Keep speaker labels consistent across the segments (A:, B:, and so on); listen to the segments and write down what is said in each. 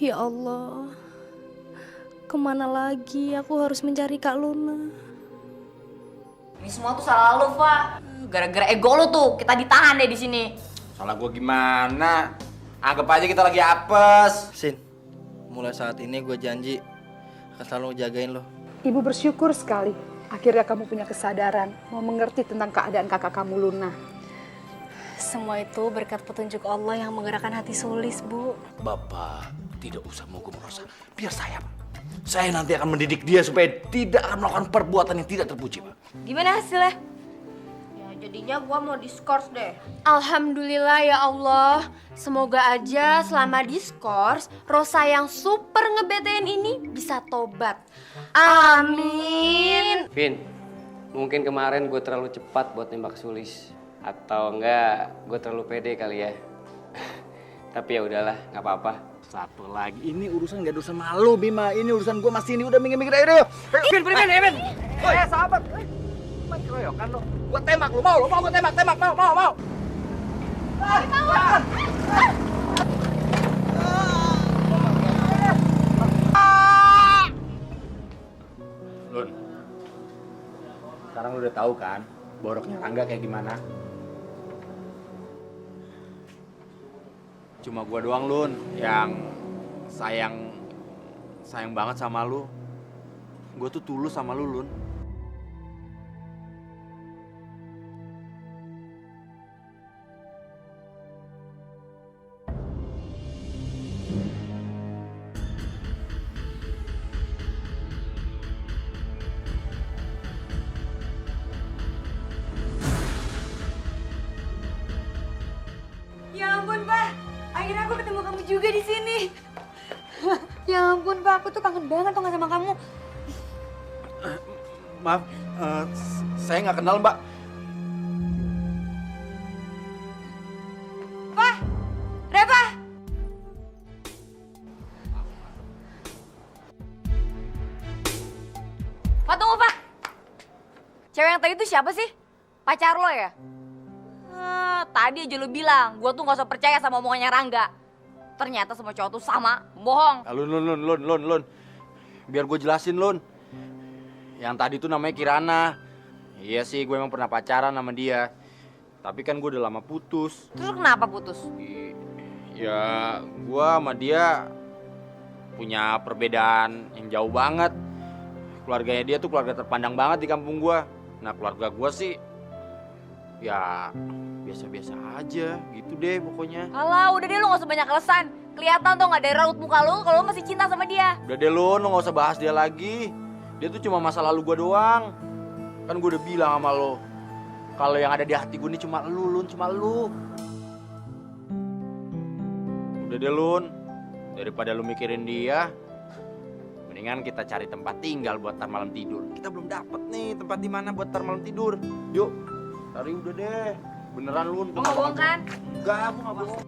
A: Ya Allah, kemana lagi aku harus mencari Kak Luna?
B: Ini semua tuh salah lu, Fa. Gara-gara ego lu tuh, kita ditahan deh di sini.
C: Salah gue gimana? Anggap aja kita lagi apes.
D: Sin, mulai saat ini gue janji akan selalu ngejagain lo.
E: Ibu bersyukur sekali. Akhirnya kamu punya kesadaran, mau mengerti tentang keadaan kakak kamu Luna.
A: Semua itu berkat petunjuk Allah yang menggerakkan hati Sulis, Bu.
C: Bapak tidak usah menghukum Rosa. Biar saya, Pak. Saya nanti akan mendidik dia supaya tidak akan melakukan perbuatan yang tidak terpuji, Pak.
B: Gimana hasilnya? Ya jadinya gua mau diskors deh.
F: Alhamdulillah ya Allah. Semoga aja selama diskors Rosa yang super ngebetein ini bisa tobat. Amin.
G: Vin, mungkin kemarin gue terlalu cepat buat nembak Sulis. Atau enggak, gue terlalu pede kali ya. Tapi ya udahlah, nggak apa-apa.
C: Satu lagi, ini urusan gak ada urusan malu, Bima. Ini urusan gue masih ini udah minggir-minggir ayo. Vin, Vin. Sahabat. Main keroyokan lo. Gue tembak lo, mau gue tembak, mau. Lun, sekarang lu udah tahu kan boroknya Rangga kayak gimana? Cuma gua doang, Lun, yang sayang banget sama lu. Gua tuh tulus sama lu, Lun.
F: Ya ampun, Pak. Akhirnya aku ketemu kamu juga di sini. Ya ampun, Pak. Aku tuh kangen banget tuh sama kamu.
C: Maaf, saya nggak kenal, Mbak.
F: Pak, Reva.
B: Pak, tunggu, Pak. Cewek yang tadi itu siapa sih? Pacar lo ya? Tadi aja lo bilang, gua tuh gak usah percaya sama omongannya Rangga. Ternyata semua cowok tuh sama, bohong.
C: Lun. Biar gue jelasin, Lun. Yang tadi tuh namanya Kirana. Iya sih, gue emang pernah pacaran sama dia. Tapi kan gue udah lama putus.
B: Terus lu kenapa putus?
C: Ya, gue sama dia punya perbedaan yang jauh banget. Keluarganya dia tuh keluarga terpandang banget di kampung gue. Nah, keluarga gue sih ya biasa-biasa aja gitu deh pokoknya.
B: Alah, udah deh lu gak usah banyak alasan. Kelihatan tuh gak dari raut muka lu kalau lu masih cinta sama dia.
C: Udah deh lu gak usah bahas dia lagi. Dia tuh cuma masa lalu gue doang. Kan gue udah bilang sama lo, kalau yang ada di hati gue ini cuma lu, Lun, cuma lu. Udah deh, Lun. Daripada lu mikirin dia, mendingan kita cari tempat tinggal buat tar malam tidur. Kita belum dapet nih tempat di mana buat tar malam tidur. Yuk, cari udah deh. Beneran, Lun.
B: Lu gak bohong kan?
C: Enggak, aku gak bohong.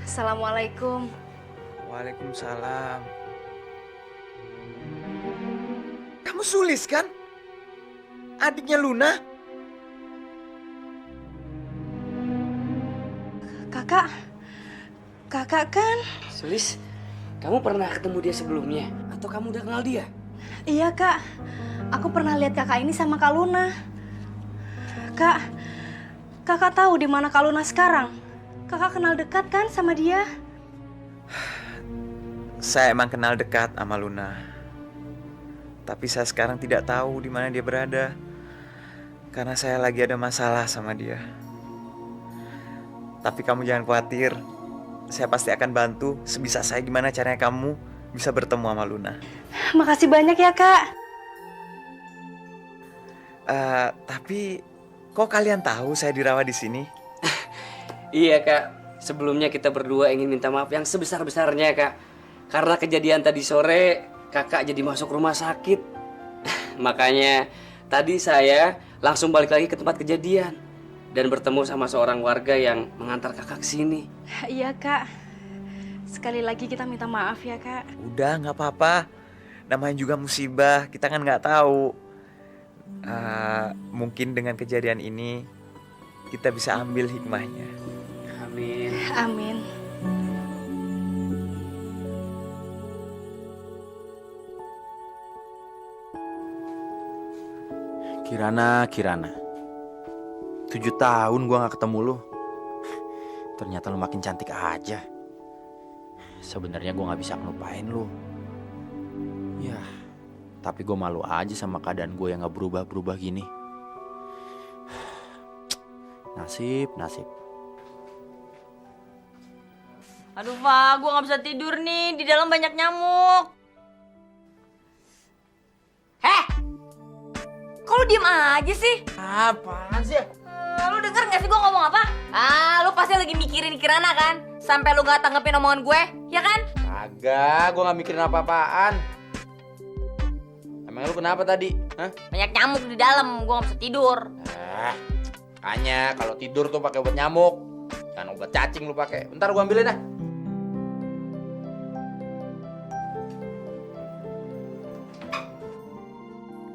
A: Assalamualaikum.
D: Waalaikumsalam. Kamu Sulis kan? Adiknya Luna?
A: Kakak kan?
G: Sulis, kamu pernah ketemu dia sebelumnya? Atau kamu udah kenal dia?
A: Iya, Kak. Aku pernah lihat kakak ini sama Kak Luna. Kakak tahu di mana Kak Luna sekarang? Kakak kenal dekat kan sama dia?
H: Saya emang kenal dekat sama Luna. Tapi saya sekarang tidak tahu di mana dia berada. Karena saya lagi ada masalah sama dia. Tapi kamu jangan khawatir. Saya pasti akan bantu sebisa saya gimana caranya kamu bisa bertemu sama Luna.
A: Makasih banyak ya, Kak.
H: Tapi kok kalian tahu saya dirawat di sini?
G: Iya, Kak. Sebelumnya kita berdua ingin minta maaf yang sebesar-besarnya, Kak. Karena kejadian tadi sore, Kakak jadi masuk rumah sakit. Makanya tadi saya langsung balik lagi ke tempat kejadian dan bertemu sama seorang warga yang mengantar Kakak ke sini.
A: Iya, Kak. Sekali lagi kita minta maaf ya, Kak.
H: Udah, nggak apa-apa. Namanya juga musibah, kita kan nggak tahu. Mungkin dengan kejadian ini kita bisa ambil hikmahnya.
G: Amin.
A: Amin.
C: Kirana. 7 tahun gua gak ketemu lu. Ternyata lu makin cantik aja. Sebenarnya gua gak bisa ngelupain lu. Ya, tapi gue malu aja sama keadaan gue yang gak berubah-berubah gini. Nasib.
B: Aduh, Fa, gue gak bisa tidur nih. Di dalam banyak nyamuk. Heh! Kok lu diem aja sih?
C: Apaan sih?
B: Lu denger gak sih gue ngomong apa? Lu pasti lagi mikirin Kirana kan? Sampai lu gak tanggepin omongan gue, ya kan?
C: Kagak, gue gak mikirin apa-apaan. Emang lu kenapa tadi? Hah?
B: Banyak nyamuk di dalam, gue gak bisa tidur.
C: Makanya kalau tidur tuh pakai obat nyamuk. Jangan obat cacing lu pakai. Bentar gua ambilin dah.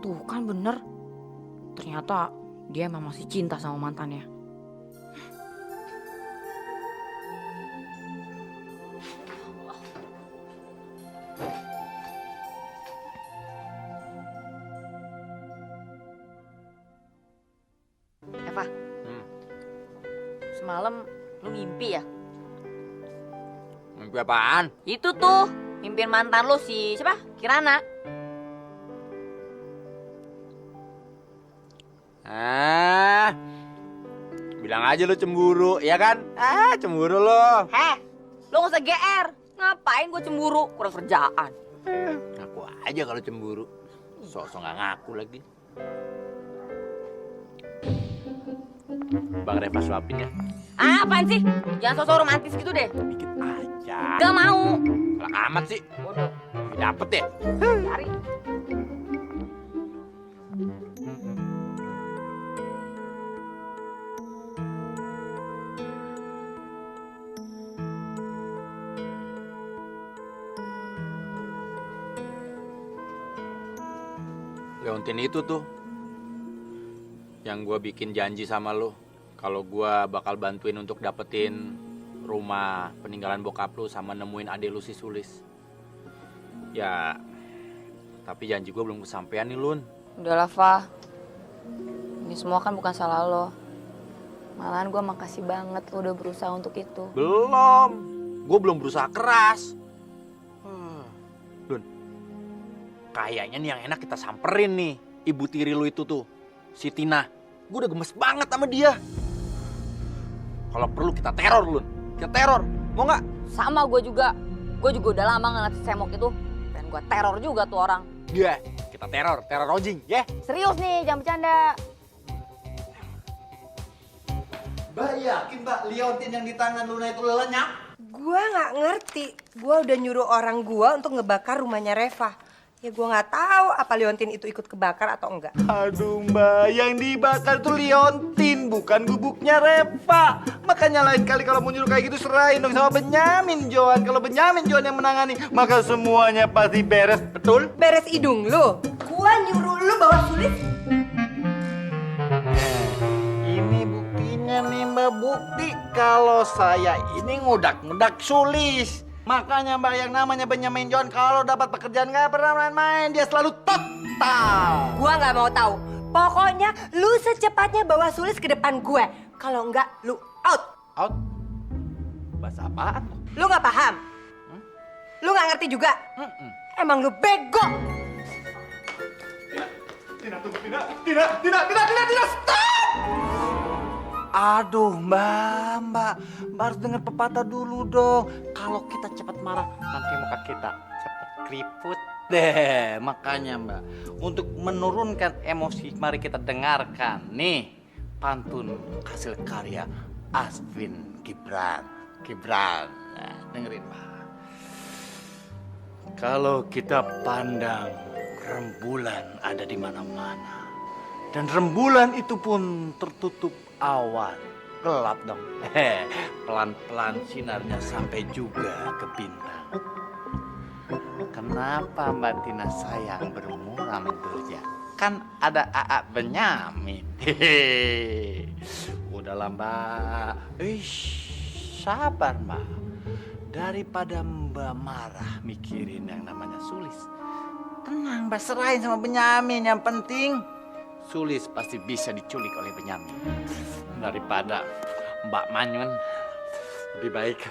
B: Tuh kan bener. Ternyata dia emang masih cinta sama mantannya. Eva, semalam lu mimpi ya?
C: Mimpi apaan?
B: Itu tuh, mimpiin mantan lu si siapa? Kirana.
C: Bilang aja lu cemburu, ya kan? Cemburu lo.
B: Heh, lu gak usah GR. Ngapain gue cemburu? Kurang kerjaan.
C: Ngaku aja kalau cemburu. Sok-sok gak ngaku lagi. Bang Reva suapin ya.
B: Apaan sih? Jangan sosok romantis gitu deh.
C: Dikit aja.
B: Gak mau.
C: Galak amat sih.
B: Bodoh.
C: Dapet ya?
B: Cari.
C: Leontin itu tuh yang gue bikin janji sama lo kalau gue bakal bantuin untuk dapetin rumah peninggalan bokap lu sama nemuin ade lu si Sulis. Ya, tapi janji gue belum kesampaian nih Lun.
B: Udahlah, Fa. Ini semua kan bukan salah lo. Malahan gue makasih banget lo udah berusaha untuk itu.
C: Belum, gue belum berusaha keras. Lun, kayaknya nih yang enak kita samperin nih ibu tiri lu itu tuh, si Tina. Gue udah gemes banget sama dia. Kalau perlu kita teror, Lun. Kita teror, mau nggak?
B: Sama gue juga. Gue juga udah lama ngeliat si Semok itu. Dan gue teror juga tuh orang.
C: Iya, kita teror Ojing, ya.
B: Serius nih, jangan bercanda.
I: Mbak yakin Mbak liontin yang di tangan Luna itu lenyap?
J: Gua nggak ngerti. Gua udah nyuruh orang gua untuk ngebakar rumahnya Reva. Ya gua nggak tahu apa liontin itu ikut kebakar atau enggak.
I: Aduh Mbak, yang dibakar tuh liontin, bukan gubuknya Reva. Makanya lain kali kalau mau nyuruh kayak gitu serahin dong sama Benyamin Johan. Kalau Benyamin Johan yang menangani, maka semuanya pasti beres, betul?
J: Beres hidung lu. Gua nyuruh lu bawa Sulis.
I: Ini buktinya nih Mbak, bukti kalau saya ini ngudak-ngudak Sulis. Makanya Mbak, yang namanya Benyamin Johan kalau dapat pekerjaan nggak pernah main-main, dia selalu total.
J: Gua nggak mau tahu. Pokoknya lu secepatnya bawa Sulis ke depan gue. Kalau enggak, lu out.
I: Out? Bahasa apaan?
J: Lu nggak paham? Lu nggak ngerti juga? Emang lu bego.
I: Tina, tunggu, Tina, stop! Aduh, Mbak harus dengar pepatah dulu dong. Kalau kita cepat marah, nanti muka kita cepat keriput deh. Makanya, Mbak, untuk menurunkan emosi, mari kita dengarkan nih pantun hasil karya Aswin Gibran. Nah, dengerin, Mbak. Kalau kita pandang rembulan ada di mana-mana, dan rembulan itu pun tertutup awan, gelap dong. Pelan-pelan sinarnya sampai juga ke bintang. Kenapa Mbak Tina sayang bermuram berja? kan ada AA Benyamin. Hehehe. Udahlah Mbak. Sabar Mbak. Daripada Mbak marah mikirin yang namanya Sulis. Tenang Mbak, serahin sama Benyamin. Yang penting Sulis pasti bisa diculik oleh Benyamin. Daripada Mbak Manyun lebih baik.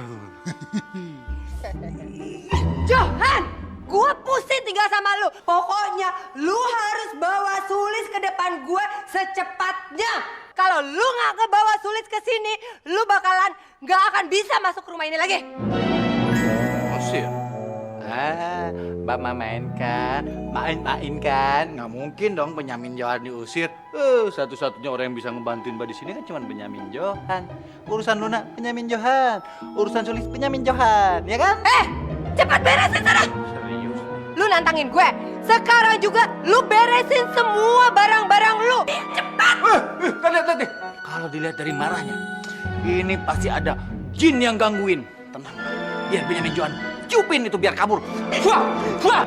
J: Johan, gue pusing tinggal sama lu. Pokoknya lu harus bawa Sulis ke depan gue secepatnya. Kalau lu nggak ngebawa Sulis ke sini, lu bakalan nggak akan bisa masuk rumah ini lagi.
I: Usir? Mbak mainkan, main kan? Nggak mungkin dong Benyamin Johan diusir. Satu-satunya orang yang bisa ngebantuin Mbak di sini kan cuma Benyamin Johan. Urusan Luna Benyamin Johan, urusan Sulis Benyamin Johan, ya kan?
J: Cepat beresin sana.
I: Serius?
J: Lu nantangin gue. Sekarang juga lu beresin semua barang-barang lu. Cepat.
I: Lihat. Kalau dilihat dari marahnya, ini pasti ada jin yang gangguin. Tenang, biar Benyamin Johan cupin itu biar kabur.
J: Kebo!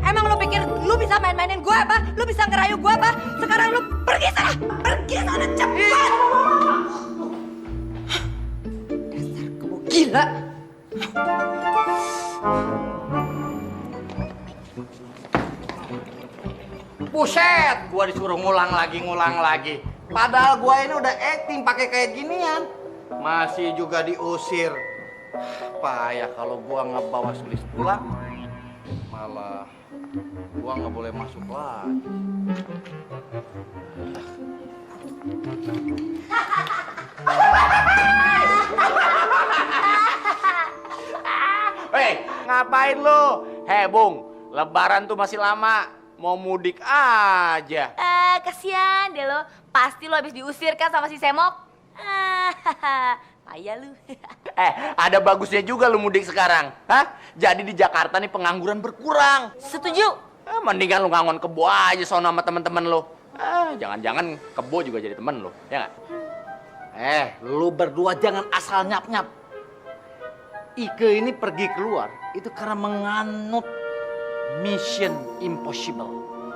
J: Emang lu pikir lu bisa main-mainin gue apa? Lu bisa ngerayu gue apa? Sekarang lu pergi sana. Pergi sana cepat. Dasar kebo gila.
I: Buset, gua disuruh ngulang lagi. Padahal gua ini udah acting pakai kayak ginian. Masih juga diusir. Payah kalau gua ngebawa Sulis pulang. Malah gua nggak boleh masuk lagi. Hei, ngapain lu? Bung, Lebaran tuh masih lama. Mau mudik aja.
B: Kasihan deh lo. Pasti lo habis diusir kan sama si Semok. Payah lu.
C: Ada bagusnya juga lu mudik sekarang. Hah? Jadi di Jakarta nih pengangguran berkurang.
B: Setuju.
C: Mendingan lu ngangon kebo aja sono sama temen-temen lu. Jangan-jangan kebo juga jadi temen lu, ya nggak?
I: Lu berdua jangan asal nyap-nyap. Ike ini pergi keluar itu karena menganut Mission Impossible.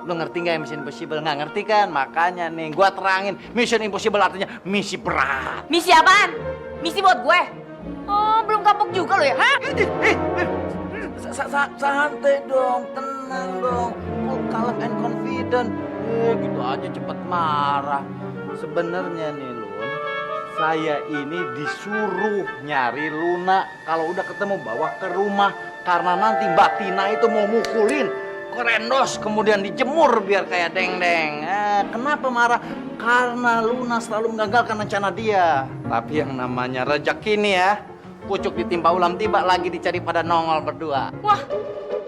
I: Lu ngerti nggak Mission Impossible? Nggak ngerti kan? Makanya nih gua terangin. Mission Impossible artinya misi berat.
B: Misi apaan? Misi buat gue? Oh, belum kapok juga lo ya? Hah?
I: Santai dong, tenang dong. Calm and confident. Gitu aja cepet marah. Sebenarnya nih Lun, saya ini disuruh nyari Luna. Kalau udah ketemu bawa ke rumah. Karena nanti Mbak Tina itu mau mukulin kerendos kemudian dijemur biar kayak deng-deng. Kenapa marah? Karena Luna selalu menggagalkan rencana dia. Tapi yang namanya rejeki nih ya, pucuk ditimpa ulam tiba lagi dicari pada nongol berdua.
B: Wah,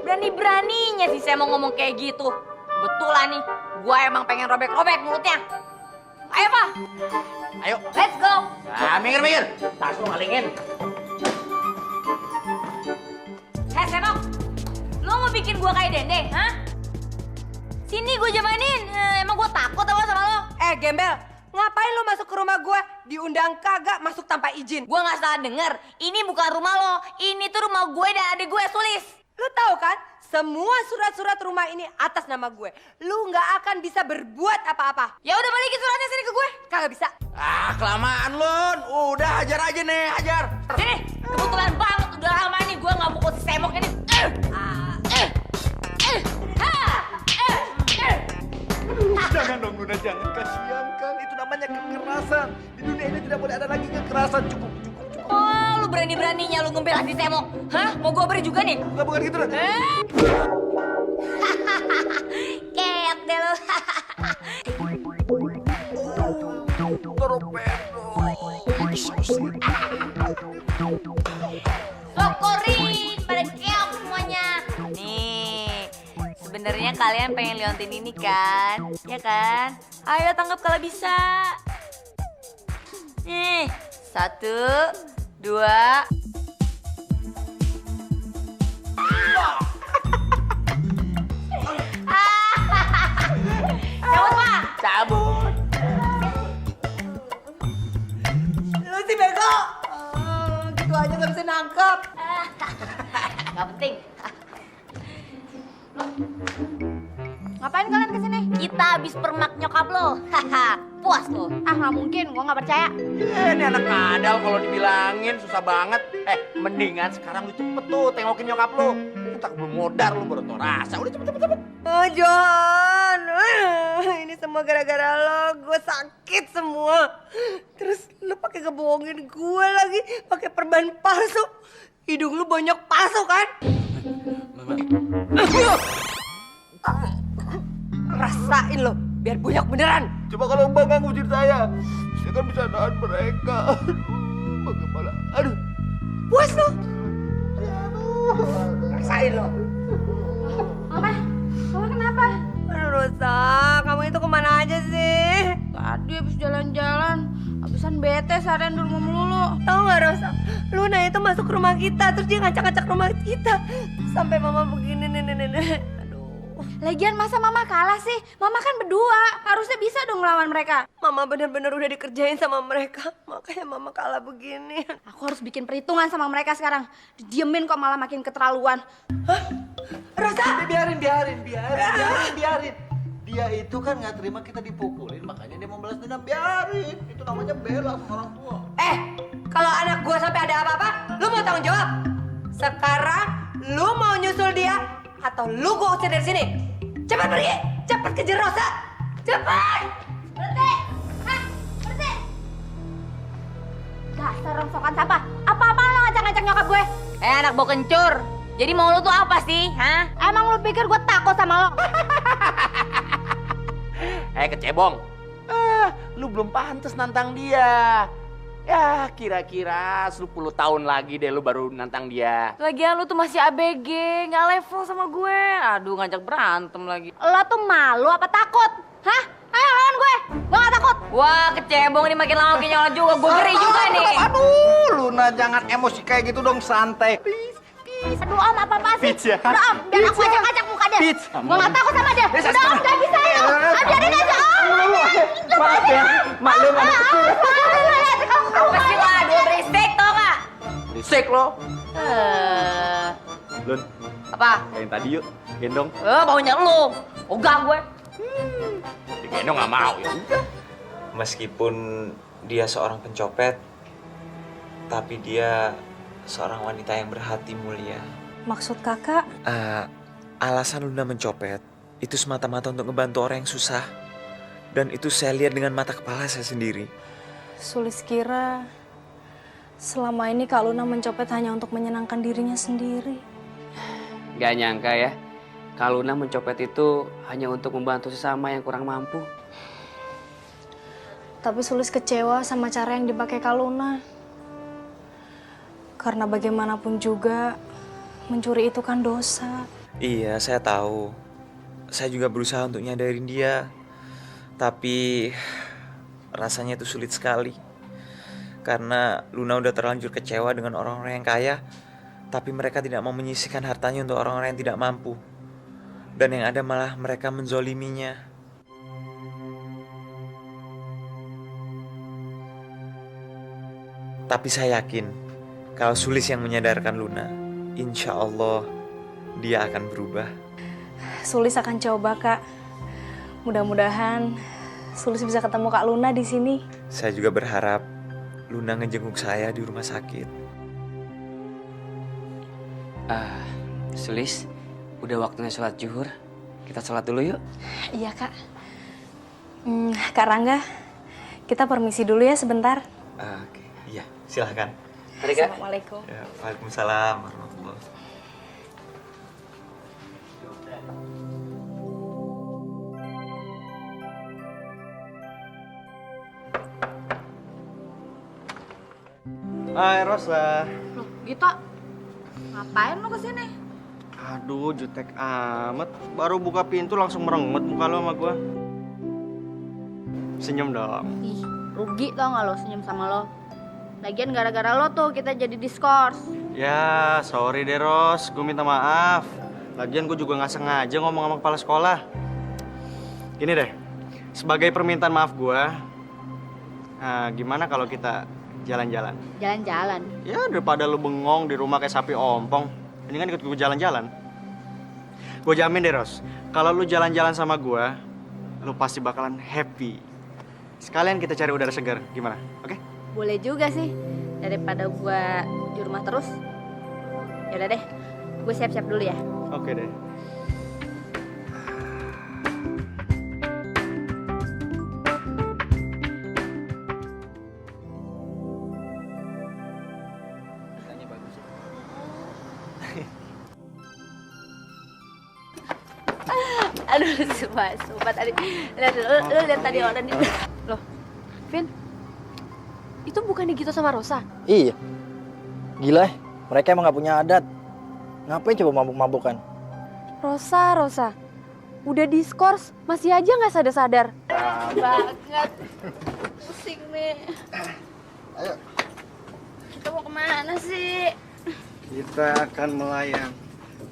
B: berani-beraninya sih saya mau ngomong kayak gitu. Betulan nih, gua emang pengen robek-robek mulutnya. Ayo, Pak.
I: Ayo.
B: Let's go.
I: Minggir. Tas lu ngalingin.
B: Semok, lo mau bikin gua kayak dendeng, hah? Sini gua jamanin, emang gua takut apa sama lo?
J: Gembel, ngapain lu masuk ke rumah gue? Diundang kagak, masuk tanpa izin.
B: Gua nggak salah denger, ini bukan rumah lo, ini tuh rumah gue dan adik gue, Sulis.
J: Lu tahu kan, semua surat-surat rumah ini atas nama gue. Lu nggak akan bisa berbuat apa-apa.
B: Ya udah balikin suratnya sini ke gue.
J: Kagak bisa.
C: Kelamaan Lun. Udah hajar aja nih, hajar.
B: Sini, kebetulan banget udah lama nih gue nggak mukul si Semok ini.
I: Jangan dong Luna, jangan, kasihan kan. Itu namanya kekerasan. Di dunia ini tidak boleh ada lagi kekerasan. Cukup.
B: Oh, lu berani-beraninya lu ngempel si Semok. Hah? Mau gue beri juga nih?
I: Bukan gitu dong.
B: Keok deh lu. Sokorin, pada keok semuanya. Nih, sebenarnya kalian pengen liontin ini kan? Ya kan? Ayo tangkap kalau bisa. Nih, 1, 2. Cabut, Pak.
C: Cabut.
J: Lu sih bego. Gitu aja gak bisa nangkep.
B: Gak penting. abis permak nyokap lo. Haha, puas lo.
F: Ah nggak mungkin, gue nggak percaya.
I: Ini anak kadal kalau dibilangin susah banget. Mendingan sekarang lu cepet tuh tengokin nyokap lu. Entar belum modar lu baru tau rasa. Udah cepet.
J: Oh John, ini semua gara-gara lo, gue sakit semua. Terus lo pakai ngebohongin gue lagi, pakai perban palsu. Hidung lu banyak palsu kan? Rasain lo, biar banyak beneran.
I: Coba kalau Mbak nggak ngusir saya kan bisa nahan mereka. Aduh, bagaimana? Aduh.
J: Puas lo? Rasain lo.
F: Mama kenapa?
J: Aduh Rosa, kamu itu kemana aja sih?
F: Tadi habis jalan-jalan, habisan bete seharian di rumah melulu.
J: Tahu nggak Rosa, Luna itu masuk rumah kita, terus dia ngacak-ngacak rumah kita. Sampai mama begini nenek.
F: Lagian masa mama kalah sih? Mama kan berdua, harusnya bisa dong ngelawan mereka.
J: Mama bener-bener udah dikerjain sama mereka, makanya mama kalah begini.
F: Aku harus bikin perhitungan sama mereka sekarang. Didiemin kok malah makin keterlaluan.
J: Rosa!
I: Biarin. Dia itu kan nggak terima kita dipukulin, makanya dia mau balas dendam. Biarin, itu namanya bela sama orang tua.
J: Kalau anak gua sampai ada apa-apa, lu mau tanggung jawab? Sekarang lu mau nyusul dia atau lu gua usir dari sini? Cepat pergi, cepat kejar Rosa, cepat!
F: Berhenti! Hah? Berhenti! Dasar rongsokan sampah. Apa-apaan lo ngajak-ngajak nyokap gue?
B: Anak bau kencur. Jadi mau lo tuh apa sih, hah?
F: Emang lu pikir gue takut sama lo?
I: Kecebong. Lu belum pantas nantang dia. Ya, kira-kira 10 tahun lagi deh lu baru nantang dia.
B: Lagian lu tuh masih ABG, nggak level sama gue. Aduh, ngajak berantem lagi.
F: Lo tuh malu apa takut? Hah? Ayo lawan gue. Gue gak takut.
B: Wah, kecebong ini makin lama makin nyala juga. Gue ngeri juga nih.
I: Aduh, Luna jangan emosi kayak gitu dong, santai.
F: Aduh om, apa-apa sih?
I: Peach ya?
F: Udah om, biar aku aja ngajak muka dia.
I: Peach.
F: Gue gak takut sama dia. Udah om, gak bisa ya. Biarin aja om.
I: Maaf ya, maklum anak kecil.
B: Pasti lah, dua berisik tau gak?
I: Berisik lo.
C: Lun,
B: Apa?
C: kayak tadi yuk, gendong.
B: Baunya lu. Ogah gue.
C: Digendong nggak mau ya.
H: Meskipun dia seorang pencopet, tapi dia seorang wanita yang berhati mulia.
A: Maksud kakak?
H: Alasan Luna mencopet itu semata-mata untuk ngebantu orang yang susah. Dan itu saya lihat dengan mata kepala saya sendiri.
A: Sulis kira selama ini Kak Luna mencopet hanya untuk menyenangkan dirinya sendiri.
G: Gak nyangka ya, Kak Luna mencopet itu hanya untuk membantu sesama yang kurang mampu.
A: Tapi Sulis kecewa sama cara yang dipakai Kak Luna. Karena bagaimanapun juga mencuri itu kan dosa.
H: Iya, saya tahu. Saya juga berusaha untuk nyadarin dia. Tapi rasanya itu sulit sekali. Karena Luna udah terlanjur kecewa dengan orang-orang yang kaya, tapi mereka tidak mau menyisihkan hartanya untuk orang-orang yang tidak mampu. Dan yang ada malah mereka menzoliminya. Tapi saya yakin, kalau Sulis yang menyadarkan Luna, insya Allah dia akan berubah.
A: Sulis akan coba, Kak. Mudah-mudahan Sulis bisa ketemu Kak Luna di sini.
H: Saya juga berharap Luna ngejenguk saya di rumah sakit.
G: Sulis, udah waktunya sholat zuhur. Kita sholat dulu yuk.
A: Iya, Kak. Kak Rangga, kita permisi dulu ya sebentar.
H: Oke, iya, silahkan.
G: Mari Kak.
A: Assalamualaikum.
H: Ya, Waalaikumsalam warahmatullahi.
I: Hai Rosa.
F: Loh, Gita, ngapain lo kesini?
I: Aduh, jutek amat. Baru buka pintu langsung merengut muka lo sama gua. Senyum dong.
F: Ih, rugi tau gak lo senyum sama lo. Lagian gara-gara lo tuh kita jadi diskors.
I: Ya, sorry deh Ros, gue minta maaf. Lagian gue juga nggak sengaja ngomong sama kepala sekolah. Gini deh, sebagai permintaan maaf gue, gimana kalau kita jalan-jalan?
F: Jalan-jalan.
I: Ya, daripada lu bengong di rumah kayak sapi ompong, ini kan ikut gue jalan-jalan. Gue jamin deh Ros, kalau lu jalan-jalan sama gue,
K: lo pasti bakalan happy. Sekalian kita cari udara segar, gimana? Oke?
A: Boleh juga sih, daripada gue di rumah terus. Yaudah deh, gue siap-siap dulu ya.
K: Oke deh.
A: Aduh, sumpah tadi. Lu lihat tadi orang itu.
F: Loh, Vin, itu bukannya gitu sama Rosa?
D: Iya. Gila, mereka emang gak punya adat. Ngapain coba mabuk-mabukan?
F: Rosa, udah diskors, masih aja nggak sadar-sadar.
A: Banget. Pusing nih.
K: Ayo.
A: Kita mau kemana sih?
K: Kita akan melayang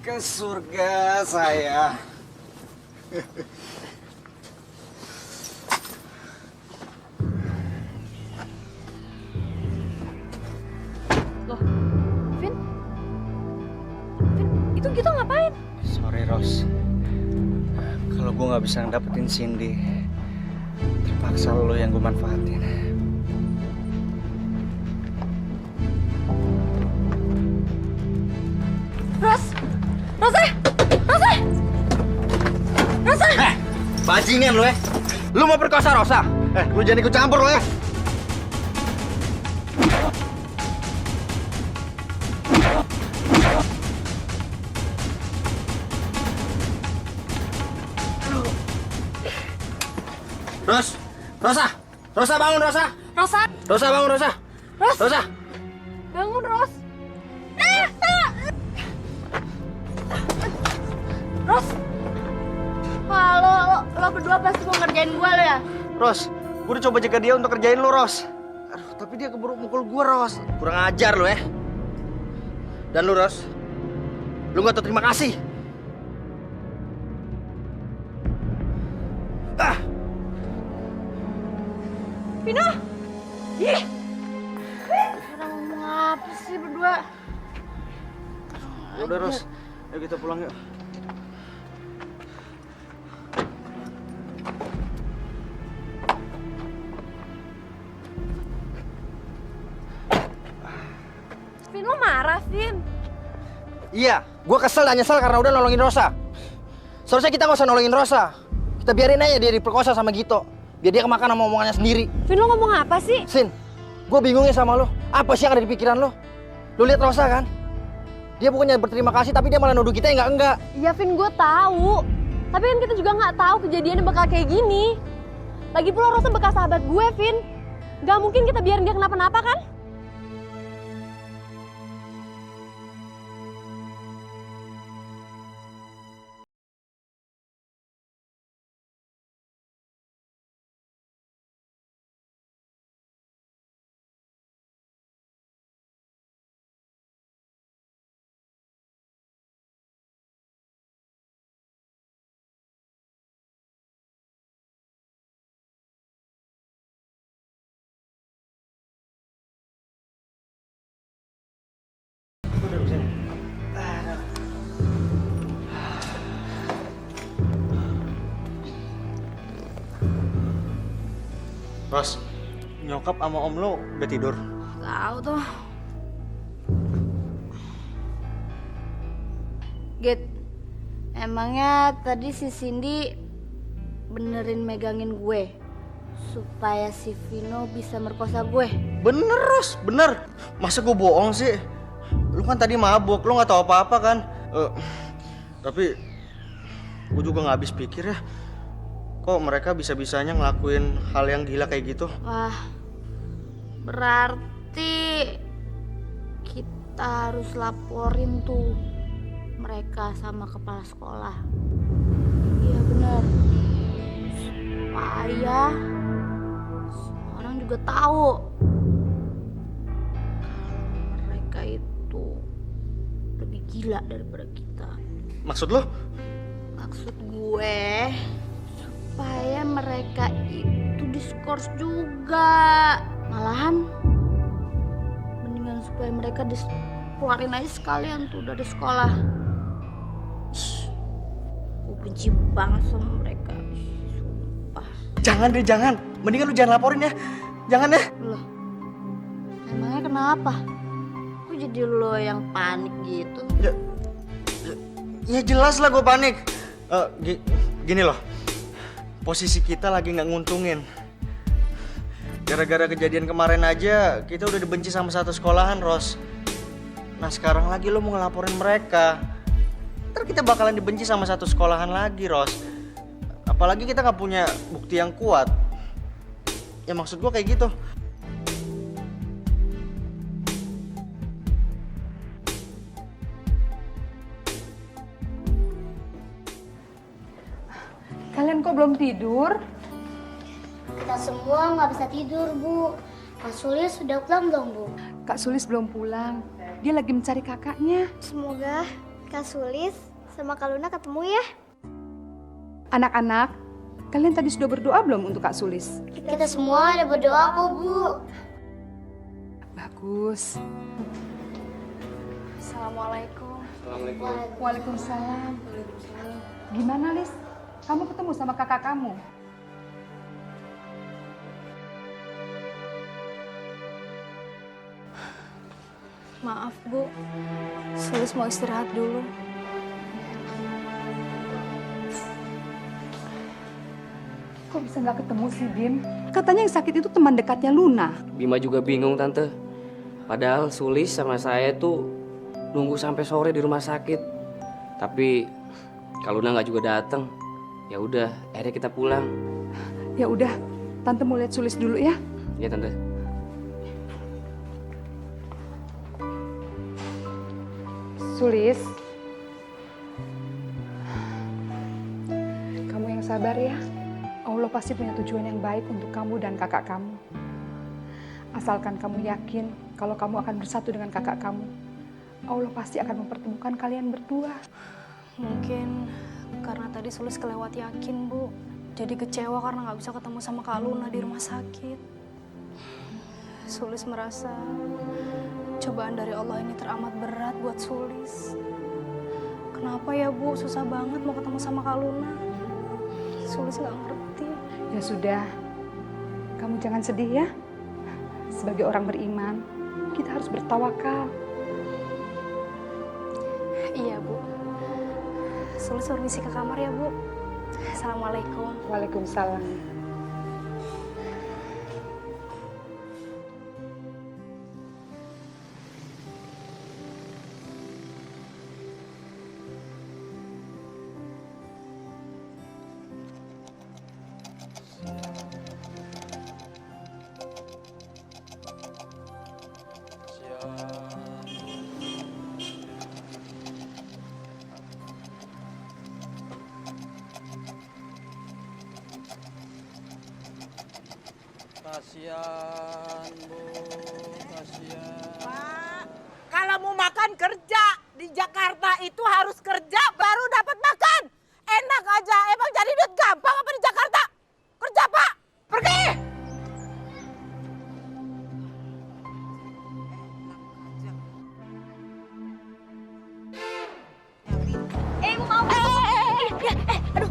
K: ke surga, saya.
F: Loh, Vin, itu kita ngapain?
K: Sorry, Ros. Kalau gue nggak bisa dapetin Cindy, terpaksa lo yang gue manfaatin.
F: Rosa!
K: Bajingan lo ya. Lu mau perkosa Rosa? Lu jangan ikut campur lo ya. Rosa bangun Rosa. Rosa bangun Rosa. Rosa.
F: Bangun, Ros. Ros. Wah, lo berdua pasti mau ngerjain gua lo ya?
K: Ros, gue udah coba jaga dia untuk kerjain lo, Ros. Aduh, tapi dia keburu mukul gue, Ros. Kurang ajar lo ya. Dan lo, Ros, lo gak tau terima kasih.
F: Vino! Ih! Orang ngomong apa sih berdua?
K: Udah, Ros. Ayo kita pulang yuk.
F: Vin, lo marah, Vin.
K: Iya, gue kesel dan nyesel karena udah nolongin Rosa. Seharusnya kita gak usah nolongin Rosa. Kita biarin aja dia diperkosa sama Gito. Biar dia kemakan sama omongannya sendiri.
F: Vin, lo ngomong apa sih?
K: Sin, gue bingungnya sama lo. Apa sih yang ada di pikiran lo? Lo lihat Rosa kan? Dia bukannya berterima kasih, tapi dia malah nuduh kita yang enggak.
F: Iya, Vin, gue tahu. Tapi kan kita juga nggak tahu kejadiannya bakal kayak gini. Lagi pula Rosa bekas sahabat gue, Vin. Gak mungkin kita biarin dia kenapa-napa kan?
K: Ros, nyokap sama om lo udah tidur?
A: Tahu tuh. Git, emangnya tadi si Cindy benerin megangin gue supaya si Vino bisa merkosa gue?
K: Bener, Ros, bener. Masa gue bohong sih? Lu kan tadi mabuk, lu gak tahu apa-apa kan? Tapi gue juga gak habis pikir ya. Kok mereka bisa-bisanya ngelakuin hal yang gila kayak gitu?
A: Wah, berarti kita harus laporin tuh mereka sama kepala sekolah. Iya benar. Supaya semua orang juga tahu kalau mereka itu lebih gila daripada kita.
K: Maksud lo?
A: Maksud gue supaya mereka itu diskors juga. Malahan mendingan supaya mereka keluarin aja sekalian tuh dari sekolah. Gue benci banget sama mereka.
K: Jangan deh, jangan. Mendingan lu jangan laporin ya. Jangan ya.
A: Loh, emangnya kenapa? Kok jadi lo yang panik gitu?
K: Ya jelas lah gue panik. Gini loh, posisi kita lagi nggak nguntungin. Gara-gara kejadian kemarin aja, kita udah dibenci sama satu sekolahan, Ros. Nah sekarang lagi lo mau ngelaporin mereka. Ntar kita bakalan dibenci sama satu sekolahan lagi, Ros. Apalagi kita nggak punya bukti yang kuat. Ya maksud gue kayak gitu.
E: Kalian kok belum tidur?
L: Kita semua nggak bisa tidur, Bu. Kak Sulis sudah pulang belum, Bu?
E: Kak Sulis belum pulang. Dia lagi mencari kakaknya.
L: Semoga Kak Sulis sama Kak Luna ketemu ya.
E: Anak-anak, kalian tadi sudah berdoa belum untuk Kak Sulis?
L: Kita semua ada berdoa kok, Bu.
E: Bagus.
A: Assalamualaikum.
E: Waalaikumsalam. Gimana, Lis? Kamu ketemu sama kakak kamu?
A: Maaf, Bu. Sulis mau istirahat dulu.
E: Kok bisa nggak ketemu sih, Bim? Katanya yang sakit itu teman dekatnya Luna.
G: Bima juga bingung tante. Padahal Sulis sama saya tuh nunggu sampai sore di rumah sakit. Tapi kalau Luna nggak juga datang, ya udah, akhirnya kita pulang.
E: Ya udah, Tante mau lihat Sulis dulu ya.
G: Ya tante.
E: Sulis, kamu yang sabar ya. Allah pasti punya tujuan yang baik untuk kamu dan kakak kamu. Asalkan kamu yakin kalau kamu akan bersatu dengan kakak kamu, Allah pasti akan mempertemukan kalian berdua.
A: Mungkin karena tadi Sulis kelewat yakin, Bu. Jadi kecewa karena nggak bisa ketemu sama Kak Luna di rumah sakit. Sulis merasa cobaan dari Allah ini teramat berat buat Sulis. Kenapa ya, Bu? Susah banget mau ketemu sama Kak Luna. Sulis nggak ngerti.
E: Ya sudah, kamu jangan sedih ya. Sebagai orang beriman, kita harus bertawakal.
A: Iya, Bu. Sulis permisi ke kamar ya, Bu. Assalamualaikum.
E: Waalaikumsalam.
M: Kasihan, Bu, kasihan.
J: Pak, kalau mau makan kerja. Di Jakarta itu harus kerja baru dapat makan. Enak aja, emang jadi duit gampang apa di Jakarta? Kerja, Pak. Pergi.
B: Ibu mau. Aduh.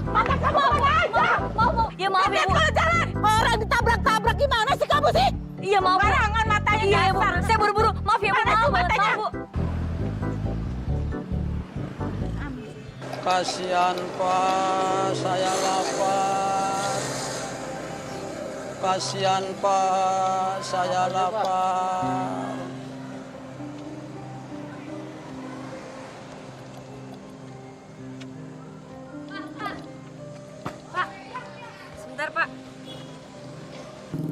J: Mama kamu apa aja?
B: Mau. Ya maaf ya, Bu.
J: Kalau jalan, orang ditabrak-tabrak gimana sih kamu sih?
B: Iya, maaf.
J: Barangan matanya
B: Iya, Bu.
J: dasar.
B: Saya buru-buru. Maaf ya, Bu.
J: Mana
B: Maaf
J: tuh
B: banget,
J: matanya?
B: maaf, Bu.
M: Kasihan, Pak, saya lapar. Kasihan, Pak, saya lapar.
B: Pak, sebentar, Pak.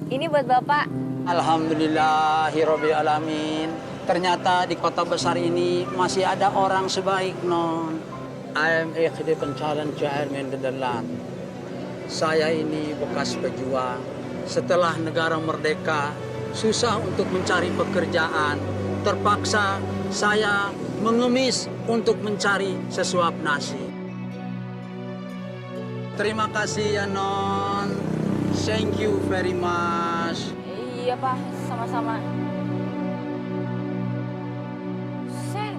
B: Ini buat Bapak.
M: Alhamdulillahirabbil alamin. Ternyata di kota besar ini masih ada orang sebaik non. I am Ikhdi Pencalan Chairman Dedelan. Saya ini bekas pejuang. Setelah negara merdeka, susah untuk mencari pekerjaan. Terpaksa saya mengemis untuk mencari sesuap nasi. Terima kasih ya non. Thank you very much.
B: Iya, Pak. Sama-sama. Set.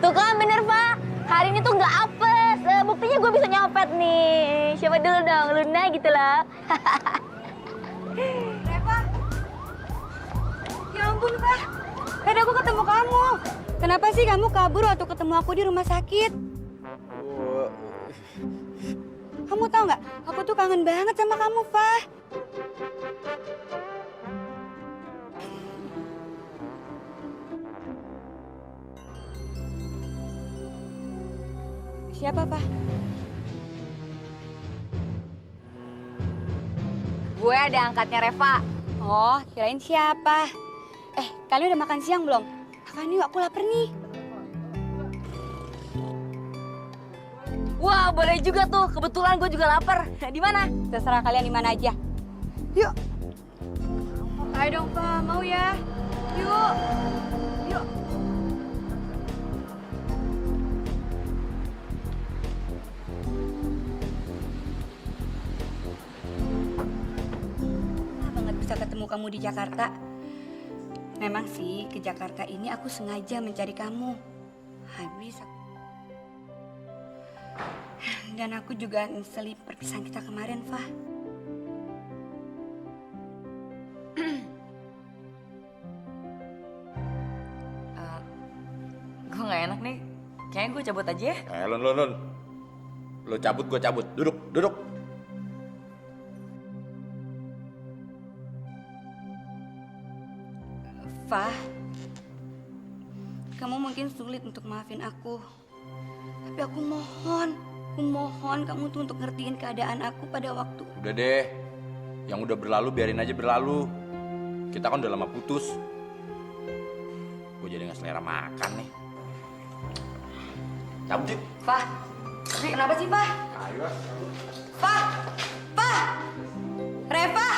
B: Tuh kan bener, Pak. Hari ini tuh nggak apes. Buktinya gue bisa nyopet nih. Siapa dulu dong, Luna gitu loh.
J: Reva. Ya ampun, Pak. Tadi aku ketemu kamu. Kenapa sih kamu kabur waktu ketemu aku di rumah sakit? Kamu tahu nggak? Aku tuh kangen banget sama kamu, Pak. Siapa, Pak?
B: Gue ada angkatnya Reva.
J: Oh, kirain siapa? Kalian udah makan siang belum? Makan yuk, aku lapar nih.
B: Wah, boleh juga tuh. Kebetulan gue juga lapar. Di mana?
J: Terserah kalian di mana aja. Yuk. Ayo dong, Pak. Mau ya? Yuk. Yuk. Banget bisa ketemu kamu di Jakarta. Memang sih ke Jakarta ini aku sengaja mencari kamu. Habis dan aku juga nyeseli perpisahan kita kemarin, Fah.
B: Gue gak enak nih. Kayaknya gue cabut aja ya.
C: Lun. Lo cabut, gue cabut. Duduk.
J: Fah, kamu mungkin sulit untuk maafin aku. Tapi aku mohon kamu tuh untuk ngertiin keadaan aku pada waktu.
C: Udah deh, yang udah berlalu biarin aja berlalu. Kita kan udah lama putus. Gue jadi gak selera makan nih. Cabut.
J: Fah, tapi kenapa sih, Fah?
C: Ayo.
J: Fah! Reva!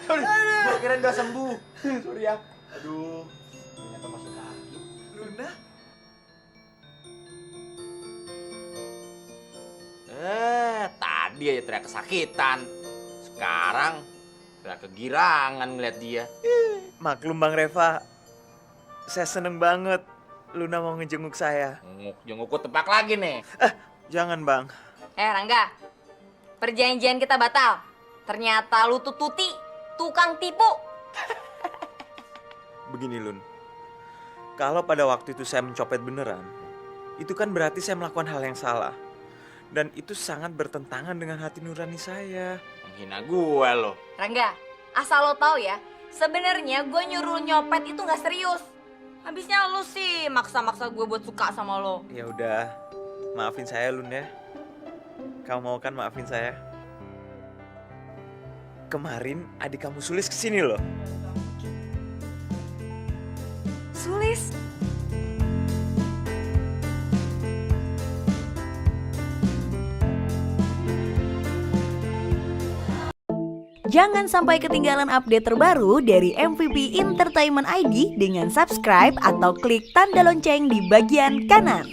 K: Sorry. Gue kira udah sembuh. Sorry ya. Aduh. Ternyata masuk kaki. Luna.
C: Tadi aja teriak kesakitan. Sekarang teriak kegirangan ngeliat dia.
H: Maklum Bang Reva, saya seneng banget Luna mau ngejenguk saya.
C: Jengukku tepak lagi nih.
H: Jangan Bang.
B: Rangga, perjanjian kita batal. Ternyata lu tuh Tuti, tukang tipu.
H: Begini Lun, kalau pada waktu itu saya mencopet beneran, itu kan berarti saya melakukan hal yang salah. Dan itu sangat bertentangan dengan hati nurani saya.
C: Menghina gue lo.
B: Rangga, asal lo tahu ya, sebenarnya gue nyuruh nyopet itu nggak serius. Habisnya lu sih maksa-maksa gue buat suka sama lo.
H: Ya udah, maafin saya Lun ya. Kamu mau kan maafin saya? Kemarin adik kamu Sulis kesini loh.
B: Sulis?
N: Jangan sampai ketinggalan update terbaru dari MVP Entertainment ID dengan subscribe atau klik tanda lonceng di bagian kanan.